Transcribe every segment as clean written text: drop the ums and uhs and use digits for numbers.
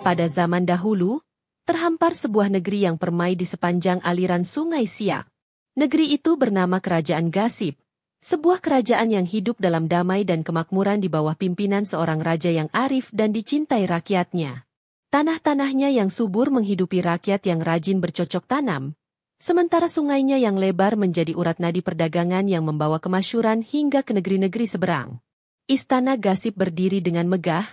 Pada zaman dahulu, terhampar sebuah negeri yang permai di sepanjang aliran sungai Siak. Negeri itu bernama Kerajaan Gasib, sebuah kerajaan yang hidup dalam damai dan kemakmuran di bawah pimpinan seorang raja yang arif dan dicintai rakyatnya. Tanah-tanahnya yang subur menghidupi rakyat yang rajin bercocok tanam, sementara sungainya yang lebar menjadi urat nadi perdagangan yang membawa kemasyhuran hingga ke negeri-negeri seberang. Istana Gasib berdiri dengan megah,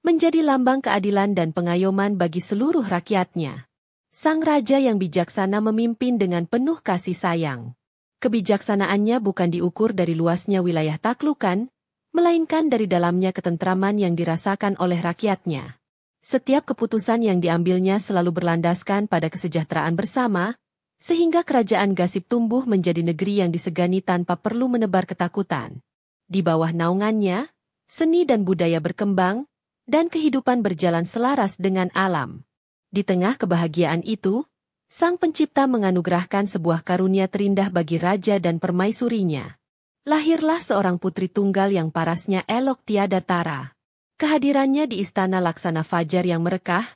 menjadi lambang keadilan dan pengayoman bagi seluruh rakyatnya. Sang raja yang bijaksana memimpin dengan penuh kasih sayang. Kebijaksanaannya bukan diukur dari luasnya wilayah taklukan, melainkan dari dalamnya ketentraman yang dirasakan oleh rakyatnya. Setiap keputusan yang diambilnya selalu berlandaskan pada kesejahteraan bersama, sehingga kerajaan Gasib tumbuh menjadi negeri yang disegani tanpa perlu menebar ketakutan. Di bawah naungannya, seni dan budaya berkembang, dan kehidupan berjalan selaras dengan alam. Di tengah kebahagiaan itu, Sang Pencipta menganugerahkan sebuah karunia terindah bagi raja dan permaisurinya. Lahirlah seorang putri tunggal yang parasnya elok tiada tara. Kehadirannya di istana laksana fajar yang merekah,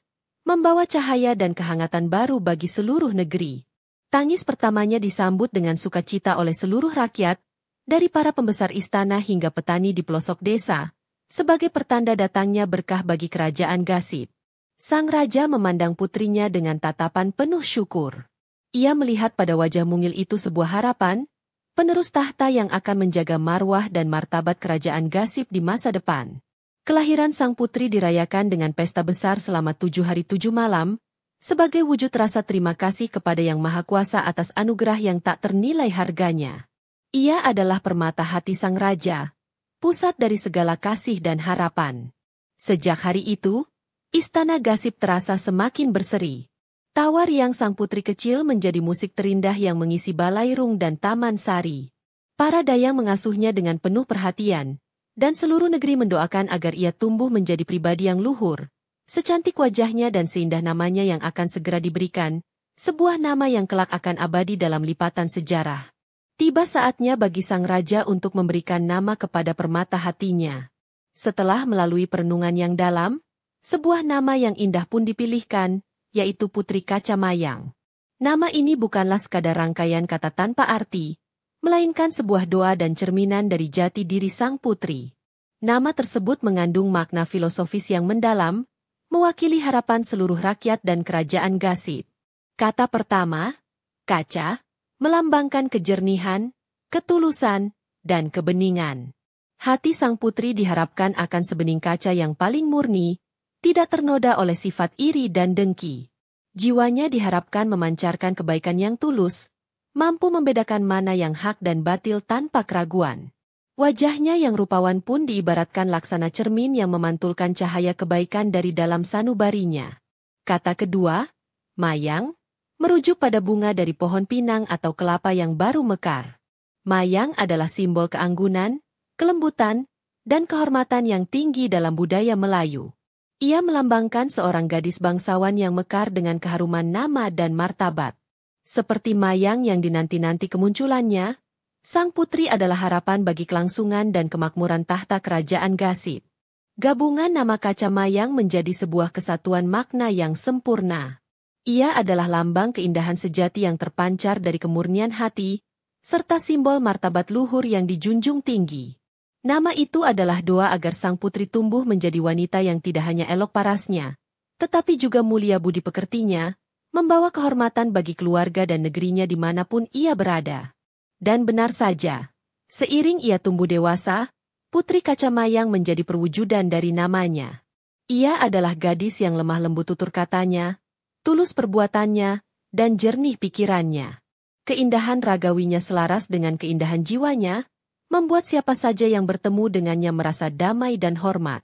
membawa cahaya dan kehangatan baru bagi seluruh negeri. Tangis pertamanya disambut dengan sukacita oleh seluruh rakyat, dari para pembesar istana hingga petani di pelosok desa, sebagai pertanda datangnya berkah bagi kerajaan Gasib. Sang raja memandang putrinya dengan tatapan penuh syukur. Ia melihat pada wajah mungil itu sebuah harapan, penerus tahta yang akan menjaga marwah dan martabat kerajaan Gasib di masa depan. Kelahiran sang putri dirayakan dengan pesta besar selama 7 hari 7 malam, sebagai wujud rasa terima kasih kepada Yang Maha Kuasa atas anugerah yang tak ternilai harganya. Ia adalah permata hati sang raja, pusat dari segala kasih dan harapan. Sejak hari itu, istana Gasib terasa semakin berseri. Tawa riang sang putri kecil menjadi musik terindah yang mengisi balairung dan taman sari. Para dayang mengasuhnya dengan penuh perhatian, dan seluruh negeri mendoakan agar ia tumbuh menjadi pribadi yang luhur, secantik wajahnya dan seindah namanya yang akan segera diberikan, sebuah nama yang kelak akan abadi dalam lipatan sejarah. Tiba saatnya bagi sang raja untuk memberikan nama kepada permata hatinya. Setelah melalui perenungan yang dalam, sebuah nama yang indah pun dipilihkan, yaitu Putri Kaca Mayang. Nama ini bukanlah sekadar rangkaian kata tanpa arti, melainkan sebuah doa dan cerminan dari jati diri sang putri. Nama tersebut mengandung makna filosofis yang mendalam, mewakili harapan seluruh rakyat dan kerajaan Gasib. Kata pertama, kaca, melambangkan kejernihan, ketulusan, dan kebeningan. Hati sang putri diharapkan akan sebening kaca yang paling murni, tidak ternoda oleh sifat iri dan dengki. Jiwanya diharapkan memancarkan kebaikan yang tulus, mampu membedakan mana yang hak dan batil tanpa keraguan. Wajahnya yang rupawan pun diibaratkan laksana cermin yang memantulkan cahaya kebaikan dari dalam sanubarinya. Kata kedua, mayang, merujuk pada bunga dari pohon pinang atau kelapa yang baru mekar. Mayang adalah simbol keanggunan, kelembutan, dan kehormatan yang tinggi dalam budaya Melayu. Ia melambangkan seorang gadis bangsawan yang mekar dengan keharuman nama dan martabat. Seperti mayang yang dinanti-nanti kemunculannya, sang putri adalah harapan bagi kelangsungan dan kemakmuran tahta kerajaan Gasib. Gabungan nama Kaca Mayang menjadi sebuah kesatuan makna yang sempurna. Ia adalah lambang keindahan sejati yang terpancar dari kemurnian hati, serta simbol martabat luhur yang dijunjung tinggi. Nama itu adalah doa agar sang putri tumbuh menjadi wanita yang tidak hanya elok parasnya, tetapi juga mulia budi pekertinya, membawa kehormatan bagi keluarga dan negerinya dimanapun ia berada. Dan benar saja, seiring ia tumbuh dewasa, Putri Kaca Mayang menjadi perwujudan dari namanya. Ia adalah gadis yang lemah lembut tutur katanya, tulus perbuatannya, dan jernih pikirannya. Keindahan ragawinya selaras dengan keindahan jiwanya, membuat siapa saja yang bertemu dengannya merasa damai dan hormat.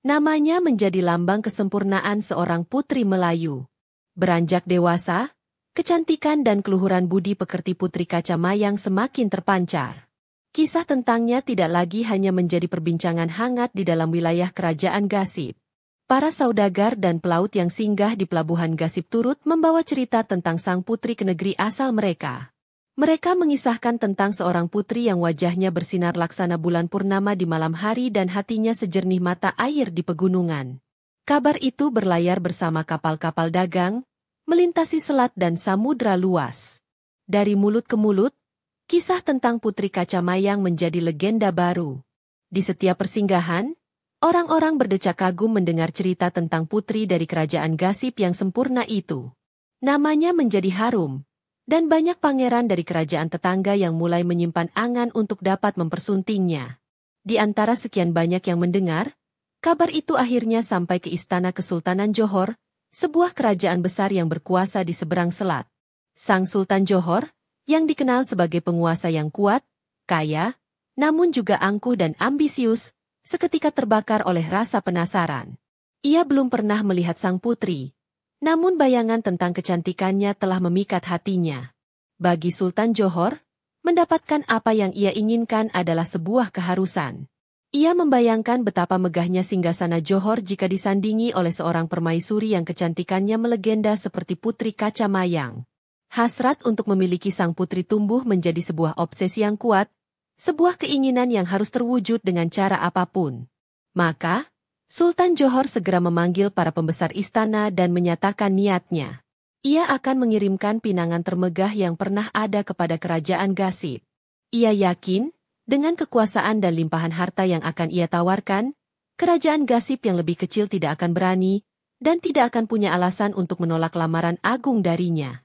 Namanya menjadi lambang kesempurnaan seorang putri Melayu. Beranjak dewasa, kecantikan dan keluhuran budi pekerti Putri Kaca Mayang semakin terpancar. Kisah tentangnya tidak lagi hanya menjadi perbincangan hangat di dalam wilayah kerajaan Gasib. Para saudagar dan pelaut yang singgah di pelabuhan Gasib turut membawa cerita tentang sang putri ke negeri asal mereka. Mereka mengisahkan tentang seorang putri yang wajahnya bersinar laksana bulan purnama di malam hari dan hatinya sejernih mata air di pegunungan. Kabar itu berlayar bersama kapal-kapal dagang, melintasi selat dan samudra luas. Dari mulut ke mulut, kisah tentang Putri Kacamayang menjadi legenda baru. Di setiap persinggahan, orang-orang berdecak kagum mendengar cerita tentang putri dari kerajaan Gasip yang sempurna itu. Namanya menjadi harum, dan banyak pangeran dari kerajaan tetangga yang mulai menyimpan angan untuk dapat mempersuntingnya. Di antara sekian banyak yang mendengar, kabar itu akhirnya sampai ke Istana Kesultanan Johor, sebuah kerajaan besar yang berkuasa di seberang selat. Sang Sultan Johor, yang dikenal sebagai penguasa yang kuat, kaya, namun juga angkuh dan ambisius, seketika terbakar oleh rasa penasaran. Ia belum pernah melihat sang putri, namun bayangan tentang kecantikannya telah memikat hatinya. Bagi Sultan Johor, mendapatkan apa yang ia inginkan adalah sebuah keharusan. Ia membayangkan betapa megahnya singgasana Johor jika disandingi oleh seorang permaisuri yang kecantikannya melegenda seperti Putri Kacamayang. Hasrat untuk memiliki sang putri tumbuh menjadi sebuah obsesi yang kuat, sebuah keinginan yang harus terwujud dengan cara apapun. Maka, Sultan Johor segera memanggil para pembesar istana dan menyatakan niatnya. Ia akan mengirimkan pinangan termegah yang pernah ada kepada kerajaan Gasip. Ia yakin, dengan kekuasaan dan limpahan harta yang akan ia tawarkan, kerajaan Gasip yang lebih kecil tidak akan berani, dan tidak akan punya alasan untuk menolak lamaran agung darinya.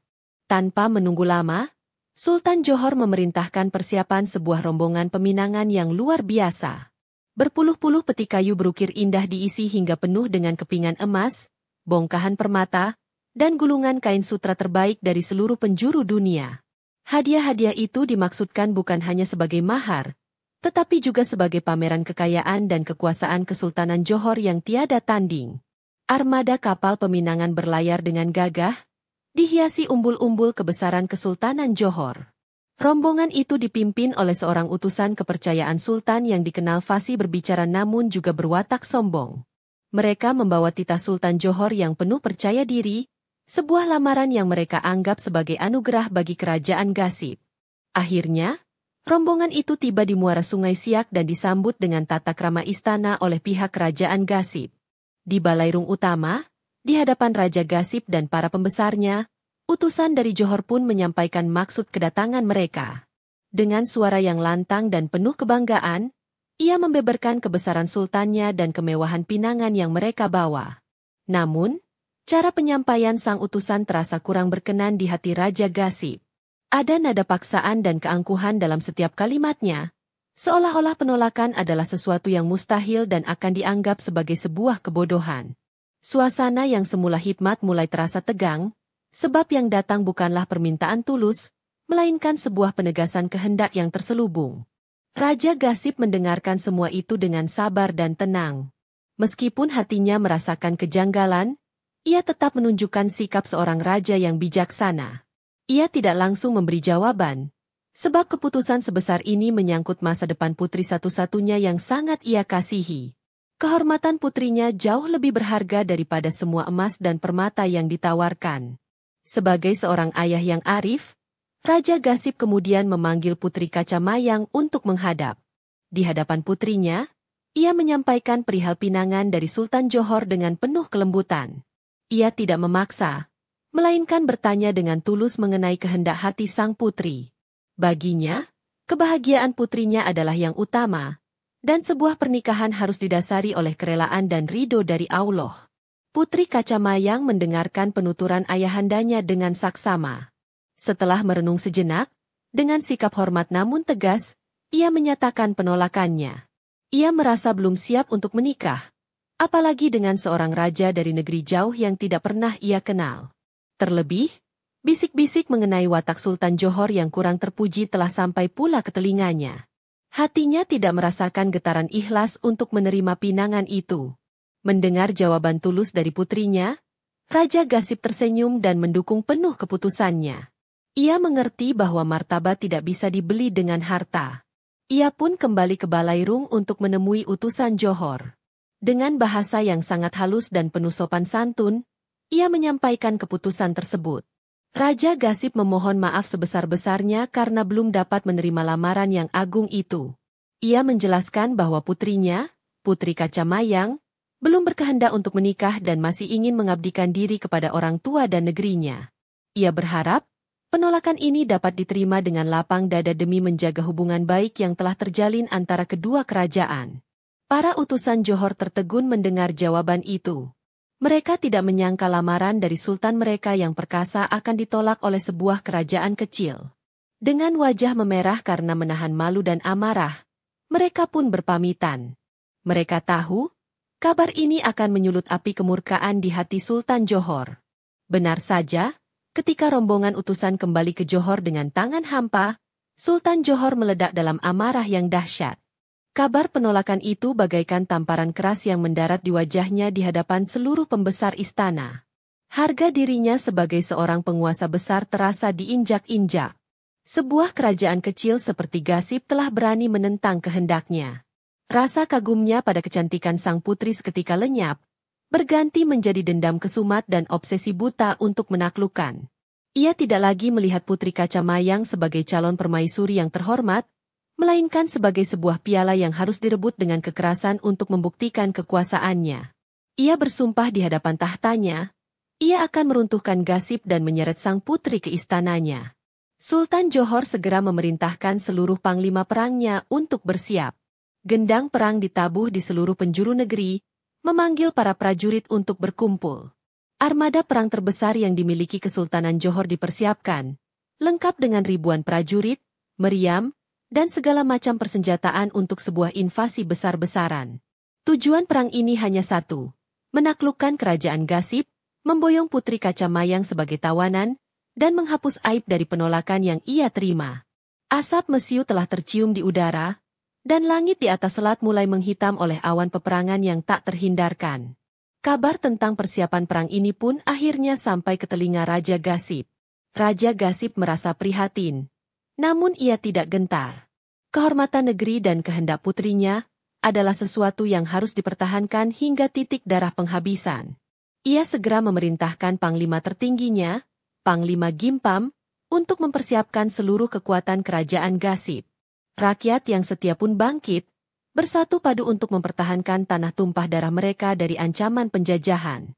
Tanpa menunggu lama, Sultan Johor memerintahkan persiapan sebuah rombongan peminangan yang luar biasa. Berpuluh-puluh peti kayu berukir indah diisi hingga penuh dengan kepingan emas, bongkahan permata, dan gulungan kain sutra terbaik dari seluruh penjuru dunia. Hadiah-hadiah itu dimaksudkan bukan hanya sebagai mahar, tetapi juga sebagai pameran kekayaan dan kekuasaan Kesultanan Johor yang tiada tanding. Armada kapal peminangan berlayar dengan gagah, dihiasi umbul-umbul kebesaran Kesultanan Johor. Rombongan itu dipimpin oleh seorang utusan kepercayaan Sultan yang dikenal fasih berbicara namun juga berwatak sombong. Mereka membawa titah Sultan Johor yang penuh percaya diri, sebuah lamaran yang mereka anggap sebagai anugerah bagi kerajaan Gasip. Akhirnya, rombongan itu tiba di muara Sungai Siak dan disambut dengan tata krama istana oleh pihak kerajaan Gasip. Di balairung utama, di hadapan Raja Gasip dan para pembesarnya, utusan dari Johor pun menyampaikan maksud kedatangan mereka. Dengan suara yang lantang dan penuh kebanggaan, ia membeberkan kebesaran sultannya dan kemewahan pinangan yang mereka bawa. Namun, cara penyampaian sang utusan terasa kurang berkenan di hati Raja Gasip. Ada nada paksaan dan keangkuhan dalam setiap kalimatnya, seolah-olah penolakan adalah sesuatu yang mustahil dan akan dianggap sebagai sebuah kebodohan. Suasana yang semula hikmat mulai terasa tegang, sebab yang datang bukanlah permintaan tulus, melainkan sebuah penegasan kehendak yang terselubung. Raja Gasip mendengarkan semua itu dengan sabar dan tenang. Meskipun hatinya merasakan kejanggalan, ia tetap menunjukkan sikap seorang raja yang bijaksana. Ia tidak langsung memberi jawaban, sebab keputusan sebesar ini menyangkut masa depan putri satu-satunya yang sangat ia kasihi. Kehormatan putrinya jauh lebih berharga daripada semua emas dan permata yang ditawarkan. Sebagai seorang ayah yang arif, Raja Gasip kemudian memanggil Putri Kacamayang untuk menghadap. Di hadapan putrinya, ia menyampaikan perihal pinangan dari Sultan Johor dengan penuh kelembutan. Ia tidak memaksa, melainkan bertanya dengan tulus mengenai kehendak hati sang putri. Baginya, kebahagiaan putrinya adalah yang utama, dan sebuah pernikahan harus didasari oleh kerelaan dan ridho dari Allah. Putri Kacamayang mendengarkan penuturan ayahandanya dengan saksama. Setelah merenung sejenak, dengan sikap hormat namun tegas, ia menyatakan penolakannya. Ia merasa belum siap untuk menikah, apalagi dengan seorang raja dari negeri jauh yang tidak pernah ia kenal. Terlebih, bisik-bisik mengenai watak Sultan Johor yang kurang terpuji telah sampai pula ke telinganya. Hatinya tidak merasakan getaran ikhlas untuk menerima pinangan itu. Mendengar jawaban tulus dari putrinya, Raja Gasip tersenyum dan mendukung penuh keputusannya. Ia mengerti bahwa martabat tidak bisa dibeli dengan harta. Ia pun kembali ke balairung untuk menemui utusan Johor. Dengan bahasa yang sangat halus dan penuh sopan santun, ia menyampaikan keputusan tersebut. Raja Gasip memohon maaf sebesar-besarnya karena belum dapat menerima lamaran yang agung itu. Ia menjelaskan bahwa putrinya, Putri Kacamayang, belum berkehendak untuk menikah dan masih ingin mengabdikan diri kepada orang tua dan negerinya. Ia berharap penolakan ini dapat diterima dengan lapang dada demi menjaga hubungan baik yang telah terjalin antara kedua kerajaan. Para utusan Johor tertegun mendengar jawaban itu. Mereka tidak menyangka lamaran dari sultan mereka yang perkasa akan ditolak oleh sebuah kerajaan kecil. Dengan wajah memerah karena menahan malu dan amarah, mereka pun berpamitan. Mereka tahu, kabar ini akan menyulut api kemurkaan di hati Sultan Johor. Benar saja, ketika rombongan utusan kembali ke Johor dengan tangan hampa, Sultan Johor meledak dalam amarah yang dahsyat. Kabar penolakan itu bagaikan tamparan keras yang mendarat di wajahnya di hadapan seluruh pembesar istana. Harga dirinya sebagai seorang penguasa besar terasa diinjak-injak. Sebuah kerajaan kecil seperti Gasip telah berani menentang kehendaknya. Rasa kagumnya pada kecantikan sang putri seketika lenyap, berganti menjadi dendam kesumat dan obsesi buta untuk menaklukkan. Ia tidak lagi melihat Putri Kaca Mayang sebagai calon permaisuri yang terhormat, melainkan sebagai sebuah piala yang harus direbut dengan kekerasan untuk membuktikan kekuasaannya. Ia bersumpah di hadapan tahtanya, ia akan meruntuhkan Gasip dan menyeret sang putri ke istananya. Sultan Johor segera memerintahkan seluruh panglima perangnya untuk bersiap. Gendang perang ditabuh di seluruh penjuru negeri, memanggil para prajurit untuk berkumpul. Armada perang terbesar yang dimiliki Kesultanan Johor dipersiapkan, lengkap dengan ribuan prajurit, meriam, dan segala macam persenjataan untuk sebuah invasi besar-besaran. Tujuan perang ini hanya satu, menaklukkan kerajaan Gasip, memboyong Putri Kaca Mayang sebagai tawanan, dan menghapus aib dari penolakan yang ia terima. Asap mesiu telah tercium di udara, dan langit di atas selat mulai menghitam oleh awan peperangan yang tak terhindarkan. Kabar tentang persiapan perang ini pun akhirnya sampai ke telinga Raja Gasip. Raja Gasip merasa prihatin. Namun ia tidak gentar. Kehormatan negeri dan kehendak putrinya adalah sesuatu yang harus dipertahankan hingga titik darah penghabisan. Ia segera memerintahkan panglima tertingginya, Panglima Gimpam, untuk mempersiapkan seluruh kekuatan kerajaan Gasip. Rakyat yang setia pun bangkit, bersatu padu untuk mempertahankan tanah tumpah darah mereka dari ancaman penjajahan.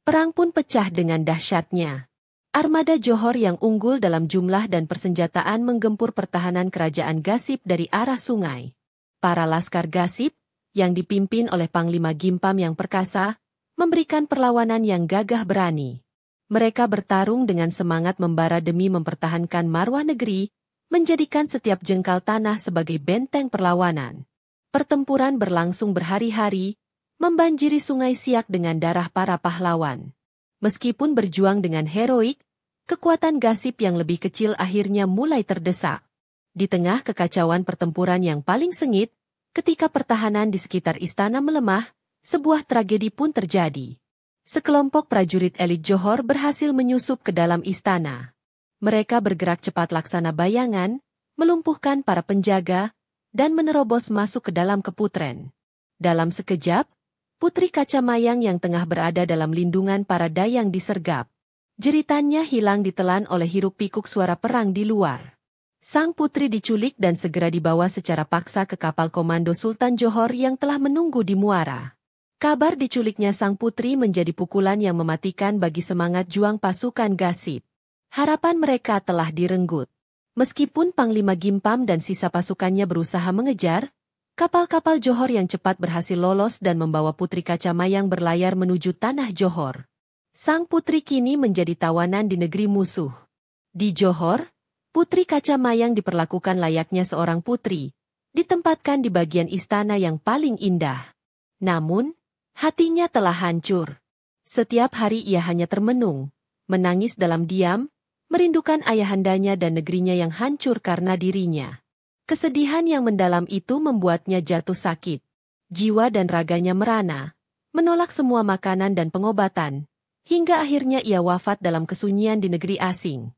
Perang pun pecah dengan dahsyatnya. Armada Johor yang unggul dalam jumlah dan persenjataan menggempur pertahanan kerajaan Gasip dari arah sungai. Para laskar Gasip, yang dipimpin oleh Panglima Gimpam yang perkasa, memberikan perlawanan yang gagah berani. Mereka bertarung dengan semangat membara demi mempertahankan marwah negeri, menjadikan setiap jengkal tanah sebagai benteng perlawanan. Pertempuran berlangsung berhari-hari, membanjiri Sungai Siak dengan darah para pahlawan. Meskipun berjuang dengan heroik, kekuatan Gasip yang lebih kecil akhirnya mulai terdesak. Di tengah kekacauan pertempuran yang paling sengit, ketika pertahanan di sekitar istana melemah, sebuah tragedi pun terjadi. Sekelompok prajurit elit Johor berhasil menyusup ke dalam istana. Mereka bergerak cepat laksana bayangan, melumpuhkan para penjaga, dan menerobos masuk ke dalam keputren. Dalam sekejap, Putri Kaca Mayang yang tengah berada dalam lindungan para dayang disergap. Jeritannya hilang ditelan oleh hiruk-pikuk suara perang di luar. Sang putri diculik dan segera dibawa secara paksa ke kapal komando Sultan Johor yang telah menunggu di muara. Kabar diculiknya sang putri menjadi pukulan yang mematikan bagi semangat juang pasukan Gasip. Harapan mereka telah direnggut. Meskipun Panglima Gimpam dan sisa pasukannya berusaha mengejar, kapal-kapal Johor yang cepat berhasil lolos dan membawa Putri Kaca Mayang berlayar menuju tanah Johor. Sang putri kini menjadi tawanan di negeri musuh. Di Johor, Putri Kaca Mayang diperlakukan layaknya seorang putri, ditempatkan di bagian istana yang paling indah. Namun, hatinya telah hancur. Setiap hari ia hanya termenung, menangis dalam diam, merindukan ayahandanya dan negerinya yang hancur karena dirinya. Kesedihan yang mendalam itu membuatnya jatuh sakit. Jiwa dan raganya merana, menolak semua makanan dan pengobatan, hingga akhirnya ia wafat dalam kesunyian di negeri asing.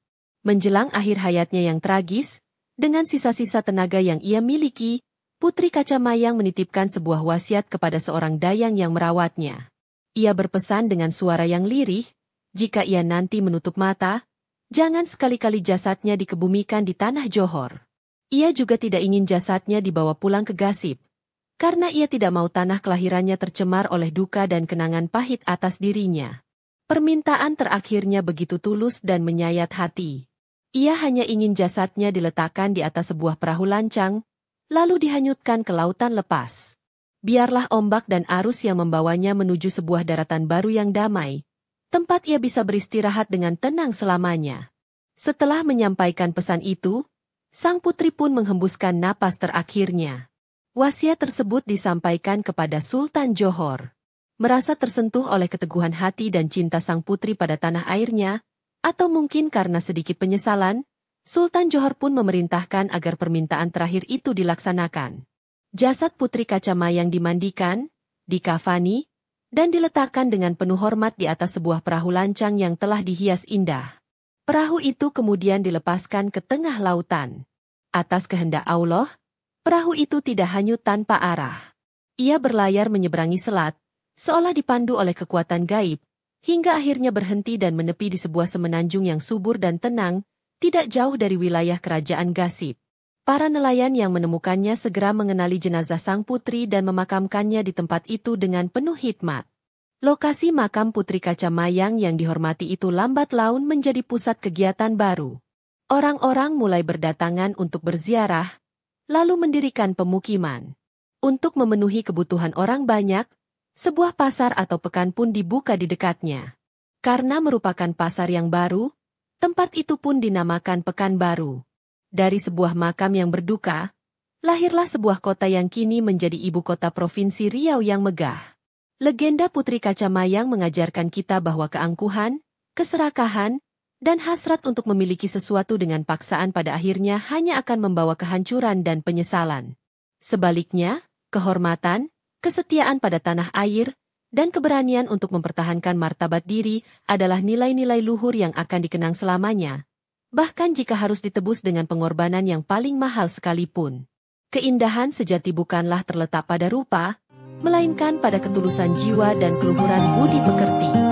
Menjelang akhir hayatnya yang tragis, dengan sisa-sisa tenaga yang ia miliki, Putri Kaca Mayang menitipkan sebuah wasiat kepada seorang dayang yang merawatnya. Ia berpesan dengan suara yang lirih, jika ia nanti menutup mata, jangan sekali-kali jasadnya dikebumikan di tanah Johor. Ia juga tidak ingin jasadnya dibawa pulang ke Gasip, karena ia tidak mau tanah kelahirannya tercemar oleh duka dan kenangan pahit atas dirinya. Permintaan terakhirnya begitu tulus dan menyayat hati. Ia hanya ingin jasadnya diletakkan di atas sebuah perahu lancang, lalu dihanyutkan ke lautan lepas. Biarlah ombak dan arus yang membawanya menuju sebuah daratan baru yang damai, tempat ia bisa beristirahat dengan tenang selamanya. Setelah menyampaikan pesan itu, sang putri pun menghembuskan napas terakhirnya. Wasiat tersebut disampaikan kepada Sultan Johor. Merasa tersentuh oleh keteguhan hati dan cinta sang putri pada tanah airnya, atau mungkin karena sedikit penyesalan, Sultan Johor pun memerintahkan agar permintaan terakhir itu dilaksanakan. Jasad Putri Kacamayang dimandikan, dikafani, dan diletakkan dengan penuh hormat di atas sebuah perahu lancang yang telah dihias indah. Perahu itu kemudian dilepaskan ke tengah lautan. Atas kehendak Allah, perahu itu tidak hanyut tanpa arah. Ia berlayar menyeberangi selat, seolah dipandu oleh kekuatan gaib, hingga akhirnya berhenti dan menepi di sebuah semenanjung yang subur dan tenang, tidak jauh dari wilayah kerajaan Gasib. Para nelayan yang menemukannya segera mengenali jenazah sang putri dan memakamkannya di tempat itu dengan penuh hikmat. Lokasi makam Putri Kacamayang yang dihormati itu lambat laun menjadi pusat kegiatan baru. Orang-orang mulai berdatangan untuk berziarah, lalu mendirikan pemukiman. Untuk memenuhi kebutuhan orang banyak, sebuah pasar atau pekan pun dibuka di dekatnya. Karena merupakan pasar yang baru, tempat itu pun dinamakan Pekanbaru. Dari sebuah makam yang berduka, lahirlah sebuah kota yang kini menjadi ibu kota Provinsi Riau yang megah. Legenda Putri Kacamayang mengajarkan kita bahwa keangkuhan, keserakahan, dan hasrat untuk memiliki sesuatu dengan paksaan pada akhirnya hanya akan membawa kehancuran dan penyesalan. Sebaliknya, kehormatan, kesetiaan pada tanah air, dan keberanian untuk mempertahankan martabat diri adalah nilai-nilai luhur yang akan dikenang selamanya, bahkan jika harus ditebus dengan pengorbanan yang paling mahal sekalipun. Keindahan sejati bukanlah terletak pada rupa, melainkan pada ketulusan jiwa dan keluhuran budi pekerti.